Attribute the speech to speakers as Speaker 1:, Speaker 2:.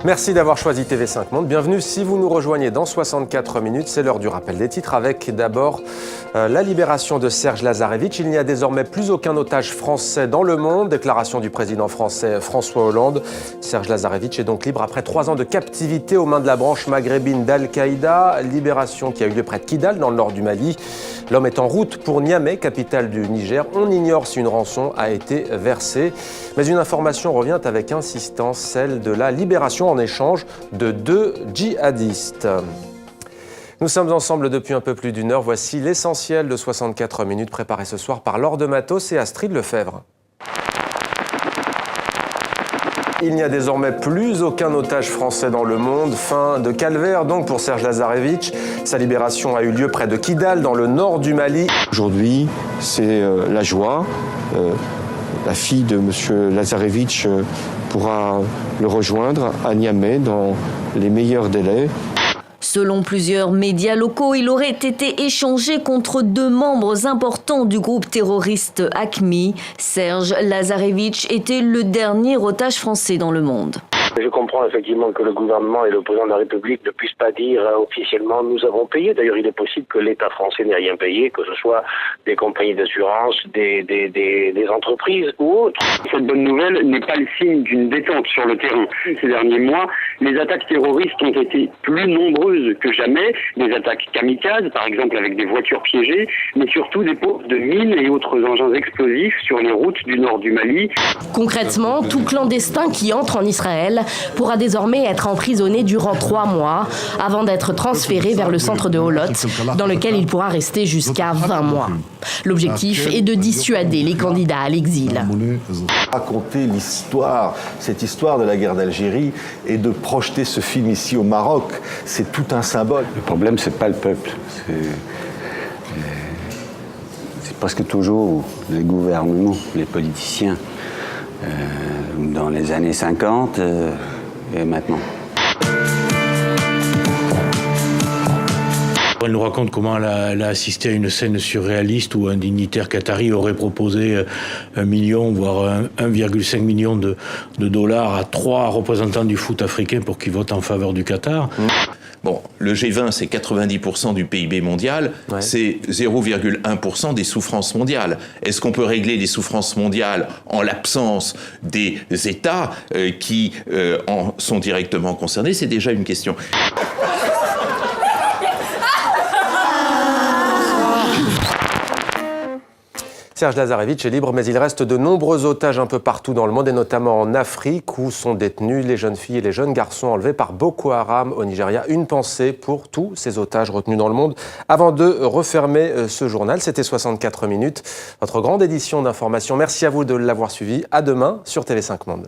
Speaker 1: Merci d'avoir choisi TV5 Monde. Bienvenue si vous nous rejoignez dans 64 minutes. C'est l'heure du rappel des titres avec d'abord la libération de Serge Lazarevic. Il n'y a désormais plus aucun otage français dans le monde. Déclaration du président français François Hollande. Serge Lazarevic est donc libre après 3 ans de captivité aux mains de la branche maghrébine d'Al-Qaïda. Libération qui a eu lieu près de Kidal dans le nord du Mali. L'homme est en route pour Niamey, capitale du Niger. On ignore si une rançon a été versée. Mais une information revient avec insistance, celle de la libération en échange de 2 djihadistes. Nous sommes ensemble depuis un peu plus d'1 heure. Voici l'essentiel de 64 minutes préparé ce soir par Laure de Matos et Astrid Lefebvre. Il n'y a désormais plus aucun otage français dans le monde. Fin de calvaire donc pour Serge Lazarevic. Sa libération a eu lieu près de Kidal, dans le nord du Mali.
Speaker 2: Aujourd'hui, c'est la joie. La fille de M. Lazarevic pourra le rejoindre à Niamey dans les meilleurs délais.
Speaker 3: Selon plusieurs médias locaux, il aurait été échangé contre 2 membres importants du groupe terroriste AQMI. Serge Lazarevic était le dernier otage français dans le monde.
Speaker 4: Je comprends effectivement que le gouvernement et le président de la République ne puissent pas dire officiellement nous avons payé. D'ailleurs, il est possible que l'État français n'ait rien payé, que ce soit des compagnies d'assurance, des entreprises ou autres.
Speaker 5: Cette bonne nouvelle n'est pas le signe d'une détente sur le terrain. Ces derniers mois, les attaques terroristes ont été plus nombreuses que jamais. Des attaques kamikazes, par exemple avec des voitures piégées, mais surtout des pots de mines et autres engins explosifs sur les routes du nord du Mali.
Speaker 6: Concrètement, tout clandestin qui entre en Israël pourra désormais être emprisonné durant 3 mois avant d'être transféré vers le centre de Holot, dans lequel il pourra rester jusqu'à 20 mois. L'objectif est de dissuader les candidats à l'exil.
Speaker 7: Raconter l'histoire, cette histoire de la guerre d'Algérie et de projeter ce film ici au Maroc, c'est tout un symbole.
Speaker 8: Le problème, c'est pas le peuple, c'est presque toujours les gouvernements, les politiciens. Dans les années 50 et maintenant.
Speaker 9: Elle nous raconte comment elle a assisté à une scène surréaliste où un dignitaire qatari aurait proposé 1 million, voire 1,5 million de dollars à 3 représentants du foot africain pour qu'ils votent en faveur du Qatar.
Speaker 10: Bon, le G20, c'est 90% du PIB mondial, ouais. C'est 0,1% des souffrances mondiales. Est-ce qu'on peut régler les souffrances mondiales en l'absence des États qui en sont directement concernés? C'est déjà une question.
Speaker 1: Serge Lazarevic est libre, mais il reste de nombreux otages un peu partout dans le monde, et notamment en Afrique, où sont détenus les jeunes filles et les jeunes garçons enlevés par Boko Haram au Nigeria. Une pensée pour tous ces otages retenus dans le monde. Avant de refermer ce journal, c'était 64 minutes, votre grande édition d'information. Merci à vous de l'avoir suivi. À demain sur TV5 Monde.